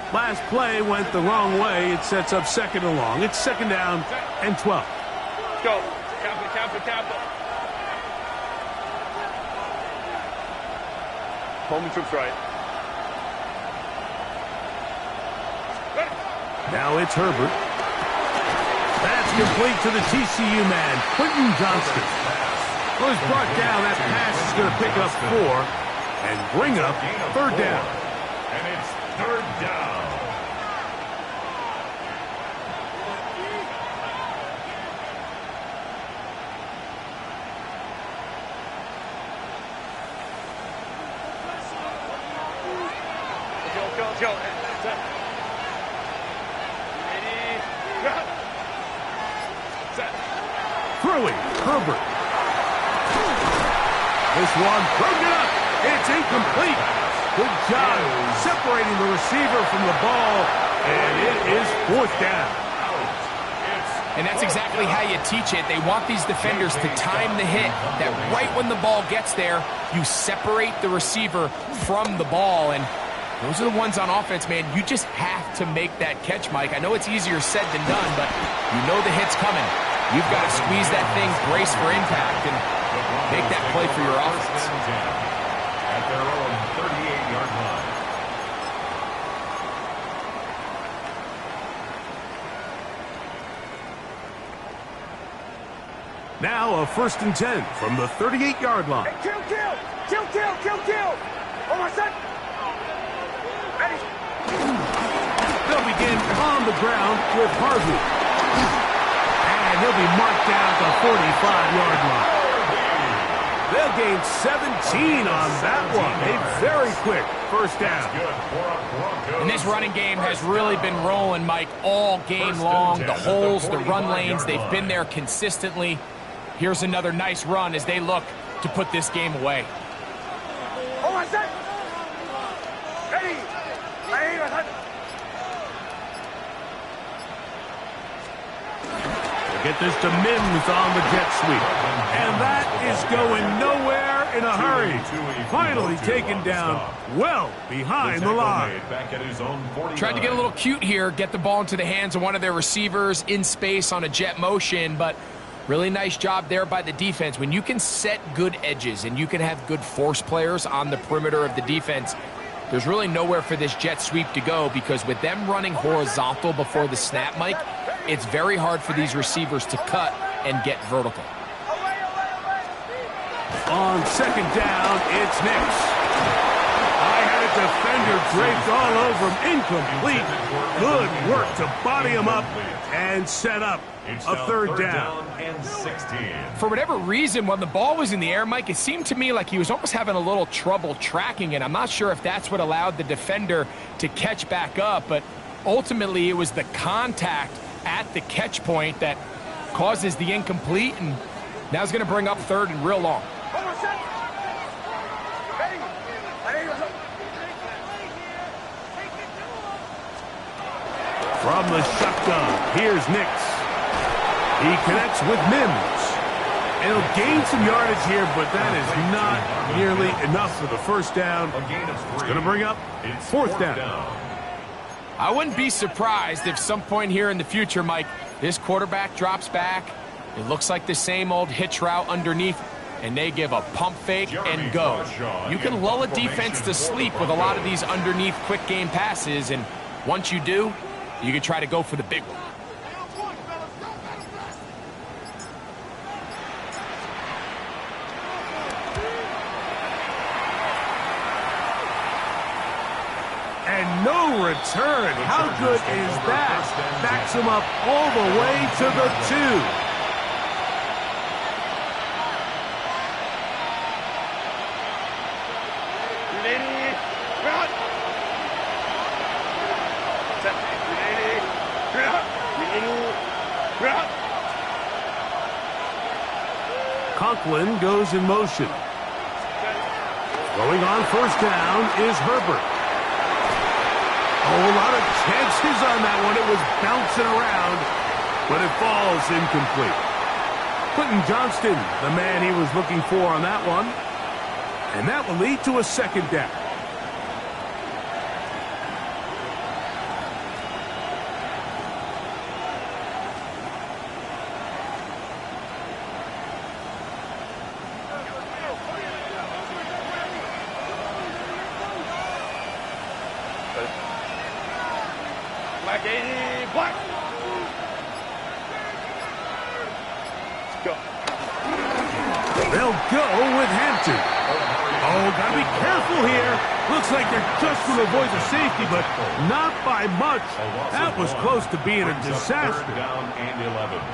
Last play went the wrong way. It sets up second and long. It's second down and 12. Let's go. Capital. Home troops right. Now it's Herbert. That's complete to the TCU man, Quentin Johnston. Well, he's brought down. That pass is going to pick up 4 and bring up third down. And it's third down. Go. Set. Throwing, Herbert. This one broken up. It's incomplete. Good job separating the receiver from the ball, and it is fourth down. And that's exactly how you teach it. They want these defenders to time the hit, that right when the ball gets there, you separate the receiver from the ball. And those are the ones on offense, man. You just have to make that catch, Mike. I know it's easier said than done, but you know the hit's coming. You've got to squeeze that thing, brace for impact, and make that play for your offense. At their own 38-yard line. Now a 1st and 10 from the 38-yard line. Hey, kill, kill! Kill, kill, kill, kill! Oh, my son! Ready? They'll begin on the ground with Harvey. And he'll be marked down at the 45-yard line. They'll gain 17 on that one. A very quick first down. And this running game has really been rolling, Mike, all game long. The holes, the run lanes, they've been there consistently. Here's another nice run as they look to put this game away. Oh, my son! Ready? Ready, my son! Get this to Mims on the jet sweep. And that is going nowhere in a hurry. Finally taken down well behind the line. Tried to get a little cute here, get the ball into the hands of one of their receivers in space on a jet motion, but really nice job there by the defense. When you can set good edges and you can have good force players on the perimeter of the defense, there's really nowhere for this jet sweep to go, because with them running horizontal before the snap, Mike, it's very hard for these receivers to cut and get vertical. On 2nd down, it's Nix. I had a defender draped all over him. Incomplete. Good work to body him up and set up a 3rd down. And 16. For whatever reason, when the ball was in the air, Mike, it seemed to me like he was almost having a little trouble tracking it. I'm not sure if that's what allowed the defender to catch back up, but ultimately it was the contact at the catch point that causes the incomplete, and now it's going to bring up 3rd and real long. From the shotgun, here's Nix. He connects with Mims. And he'll gain some yardage here, but that is not nearly enough for the first down. It's going to bring up 4th down. I wouldn't be surprised if some point here in the future, Mike, this quarterback drops back. It looks like the same old hitch route underneath, and they give a pump fake and go. You can lull a defense to sleep with a lot of these underneath quick game passes, and once you do, you can try to go for the big one. And no return. How good is that? Backs him up all the way to the 2. Ready? Run! Ready? Run! Run! Conklin goes in motion. Going on 1st down is Herbert. Oh, a lot of chances on that one. It was bouncing around, but it falls incomplete. Quentin Johnston, the man he was looking for on that one. And that will lead to a 2nd down. Black 80, black! Let's go. They'll go with Hampton. Oh, gotta be careful here. Looks like they're just going to avoid the safety, but not by much. That was close to being a disaster.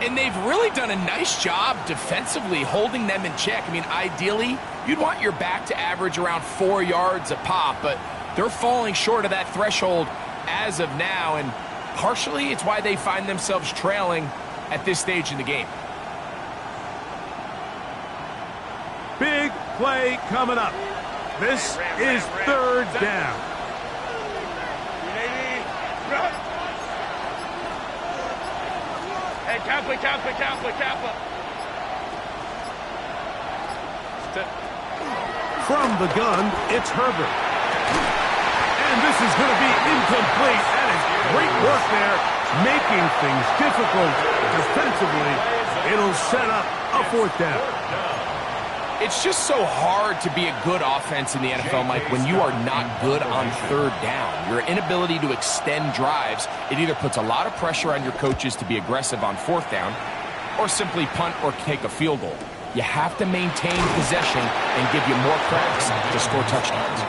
And they've really done a nice job defensively holding them in check. I mean, ideally, you'd want your back to average around 4 yards a pop, but they're falling short of that threshold as of now, and partially it's why they find themselves trailing at this stage in the game. Big play coming up. This is 3rd down. Hey, Kappa, Kappa, Kappa, Kappa. From the gun, it's Herbert. And this is going to be incomplete. That is great work there, making things difficult defensively. It'll set up a 4th down. It's just so hard to be a good offense in the NFL, Mike, when you are not good on 3rd down. Your inability to extend drives, it either puts a lot of pressure on your coaches to be aggressive on 4th down or simply punt or take a field goal. You have to maintain possession and give you more cracks to score touchdowns.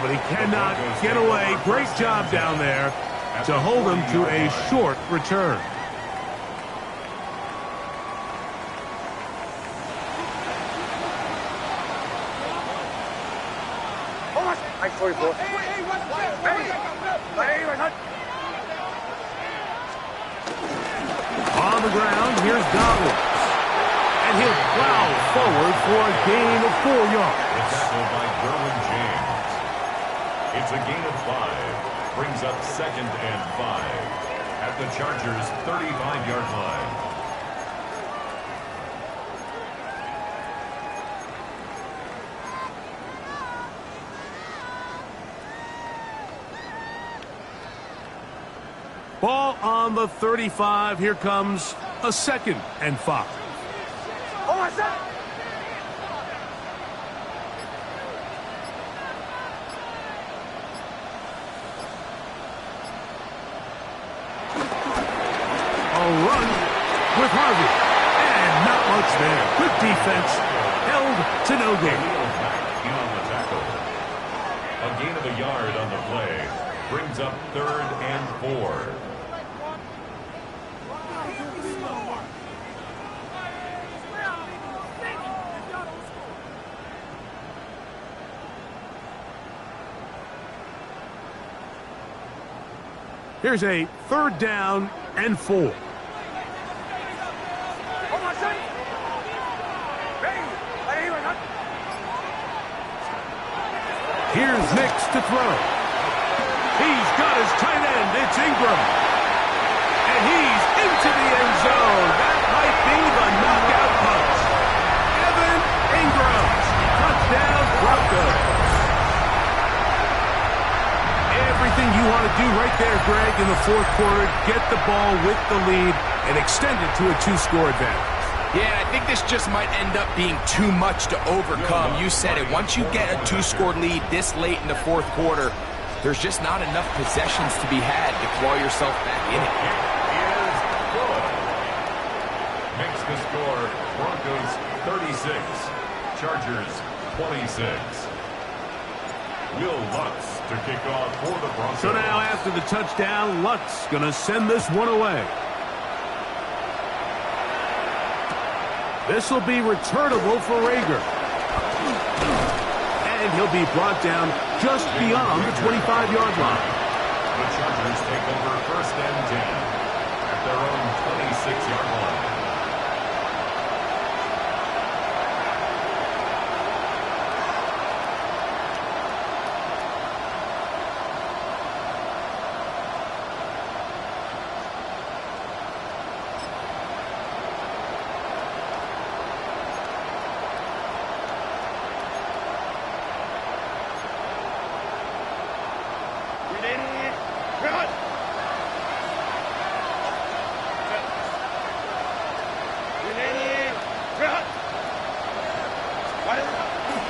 But he cannot get away. Great job down there to hold him to a short return. Nice 44. On the ground, here's Godwin. And he'll plow forward for a gain of 4 yards. It's tackled by Derwin James. It's a gain of 5. Brings up 2nd and 5 at the Chargers' 35-yard line. Ball on the 35. Here comes a 2nd and 5. Oh, my son! A run with Harvey. And not much there. Good defense. Held to no gain. On the tackle. A gain of a yard on the play. Brings up 3rd and 4. Here's a 3rd down and 4. Here's Nix to throw. He's got his tight end. It's Ingram. And he's into the end zone. That might be the knockout punch. Evan Ingram. Touchdown, Broncos. Everything you want to do right there, Greg, in the 4th quarter. Get the ball with the lead and extend it to a 2-score advantage. Yeah, I think this just might end up being too much to overcome. You said it. Once you get a 2-score lead this late in the 4th quarter, there's just not enough possessions to be had to claw yourself back in it. Is good. Makes the score Broncos 36, Chargers 26. Will Lutz to kick off for the Broncos. So now after the touchdown, Lutz going to send this one away. This will be returnable for Rager. And he'll be brought down just beyond the 25-yard line. The Chargers take over 1st and 10 at their own 26-yard line.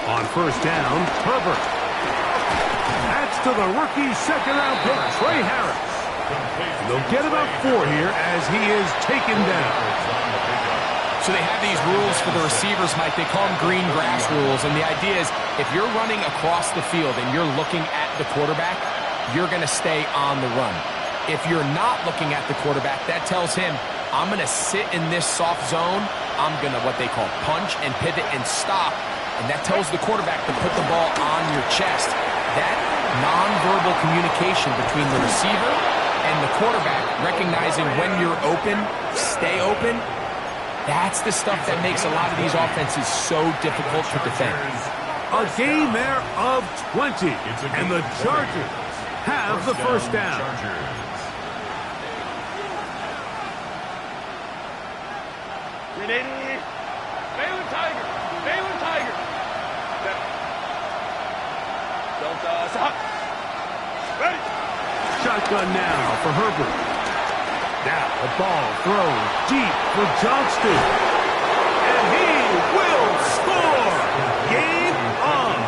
On 1st down, Herbert. That's to the rookie 2nd-round pick, Trey Harris. They'll get about 4 here as he is taken down. So they have these rules for the receivers, Mike. They call them green grass rules. And the idea is if you're running across the field and you're looking at the quarterback, you're going to stay on the run. If you're not looking at the quarterback, that tells him, I'm going to sit in this soft zone. I'm going to what they call punch and pivot and stop. And that tells the quarterback to put the ball on your chest. That nonverbal communication between the receiver and the quarterback, recognizing when you're open, stay open, that's the stuff that makes a lot of these offenses so difficult to defend. A gain there of 20, and the Chargers have the 1st down. Balin Tiger. Balin Tiger. Don't stop. Ready. Shotgun now for Herbert. Now the ball thrown deep for Johnston. And he will score. Game on.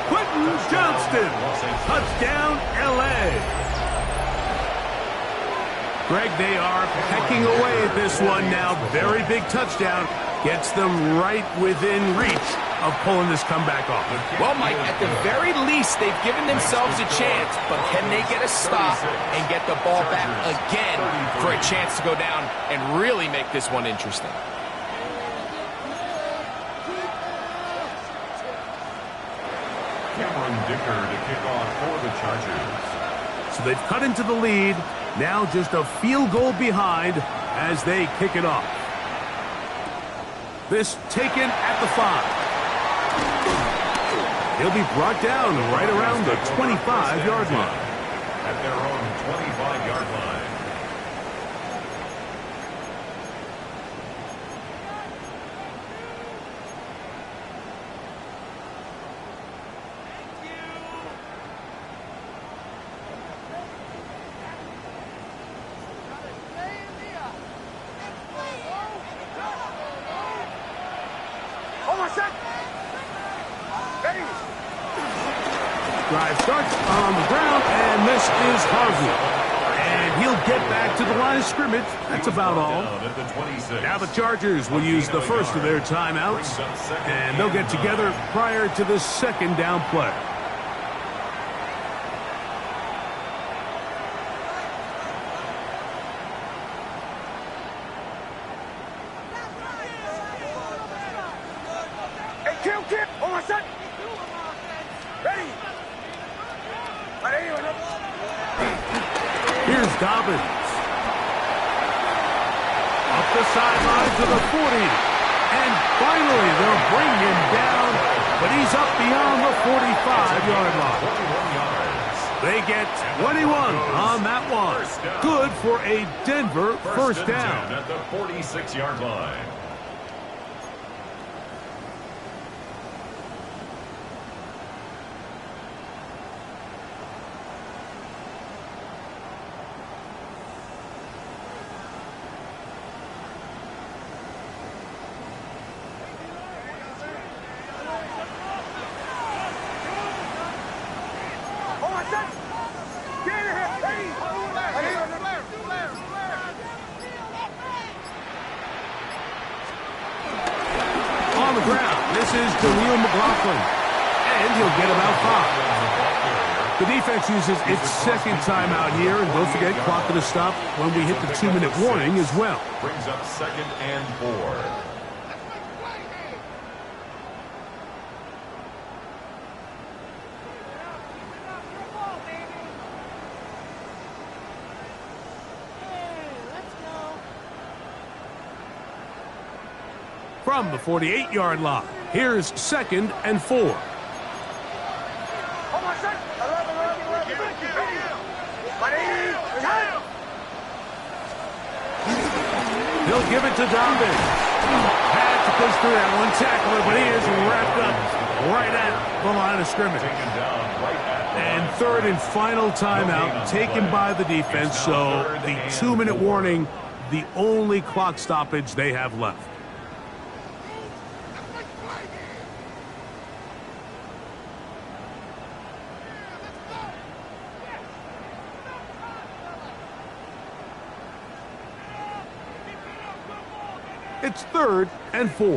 Quentin Johnston. Touchdown, L.A. Greg, they are pecking away at this one now. Very big touchdown. Gets them right within reach of pulling this comeback off. Well, Mike, at the very least, they've given themselves a chance, but can they get a stop and get the ball back again for a chance to go down and really make this one interesting? Cameron Dicker to kick off for the Chargers. So they've cut into the lead. Now just a field goal behind as they kick it off. This taken at the 5. He'll be brought down right around the 25-yard line. At their own 25-yard line. Drive starts on the ground, and this is Harvey. And he'll get back to the line of scrimmage. That's about all. Now the Chargers will use the first of their timeouts, and they'll get together prior to the second down play. Here's Dobbins. Up the sideline to the 40. And finally, they'll bring him down, but he's up beyond the 45-yard line. They get 21 on that one. Good for a Denver first down. At the 46-yard line. On the ground, this is Jaleel McLaughlin, and he'll get about 5. The defense uses its second timeout here, and don't forget, clock to stop when we hit the 2-minute warning as well. Brings up 2nd and 4. From the 48-yard line, here's 2nd and 4. He'll give it to Dobbins. Had to push through that one tackler, but he is wrapped up right at the line of scrimmage. And third and final timeout taken by the defense, so the 2-minute warning, the only clock stoppage they have left. It's 3rd and 4. A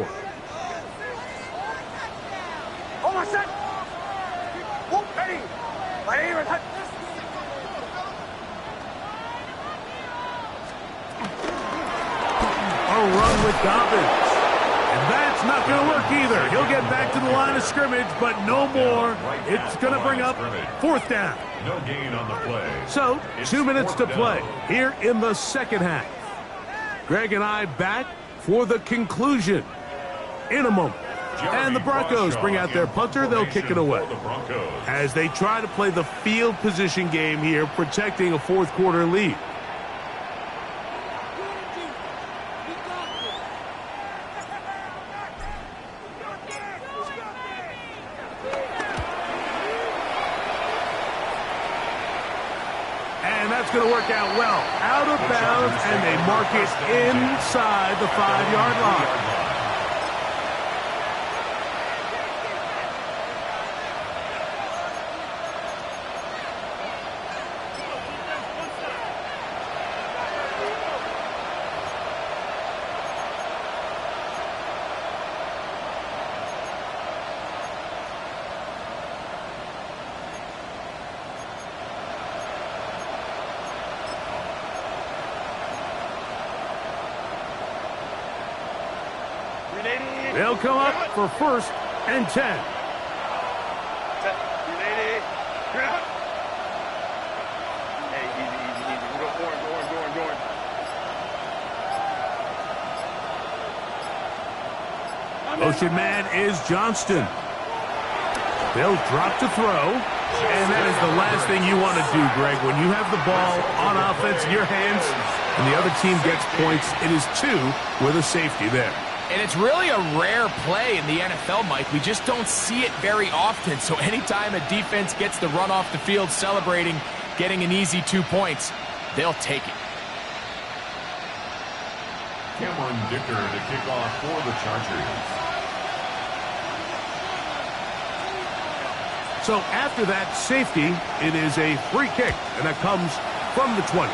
run with Dobbins. And that's not going to work either. He'll get back to the line of scrimmage, but no more. It's going to bring up 4th down. No gain on the play. So, 2 minutes to play here in the second half. Greg and I back for the conclusion in a moment. And the Broncos bring out their punter. They'll kick it away as they try to play the field position game here, protecting a fourth-quarter lead. And that's going to work out well. Out of bounds, and they mark it inside the 5-yard line. They'll come up for 1st and 10. Hey, easy. We're going. Motion man is Johnston. They'll drop to throw. And that is the last thing you want to do, Greg. When you have the ball on offense in your hands and the other team gets points, it is 2 with a safety there. And it's really a rare play in the NFL, Mike. We just don't see it very often. So anytime a defense gets the run off the field celebrating, getting an easy 2 points, they'll take it. Cameron Dicker to kick off for the Chargers. So after that safety, it is a free kick, and that comes from the 20.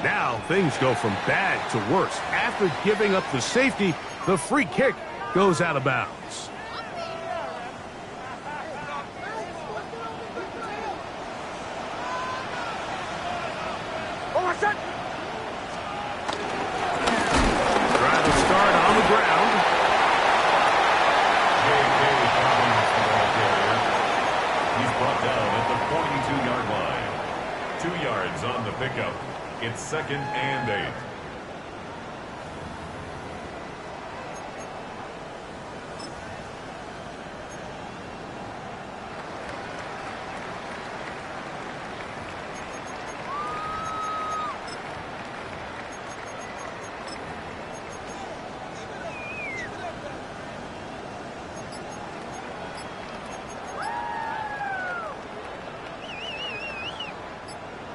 Now things go from bad to worse. After giving up the safety, the free kick goes out of bounds. Try to start on the ground. He's brought down at the 42-yard line. 2 yards on the pickup. It's 2nd and 8.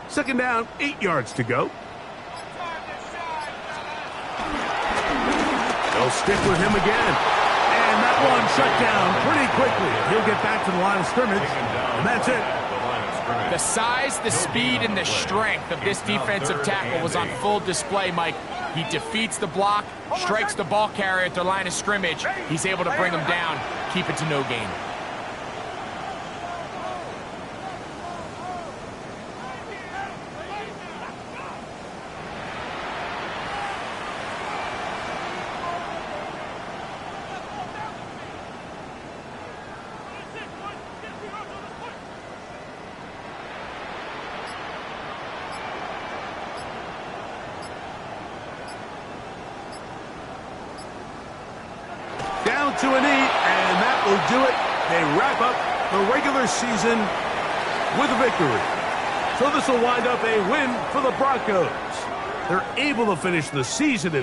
Second down, 8 yards to go. They'll stick with him again. And that one shut down pretty quickly. He'll get back to the line of scrimmage, and that's it. The size, the speed, and the strength of this defensive tackle was on full display, Mike. He defeats the block, strikes the ball carrier at the line of scrimmage. He's able to bring him down, keep it to no gain. Down to a knee, and that will do it. They wrap up the regular season with a victory. So this will wind up a win for the Broncos. They're able to finish the season in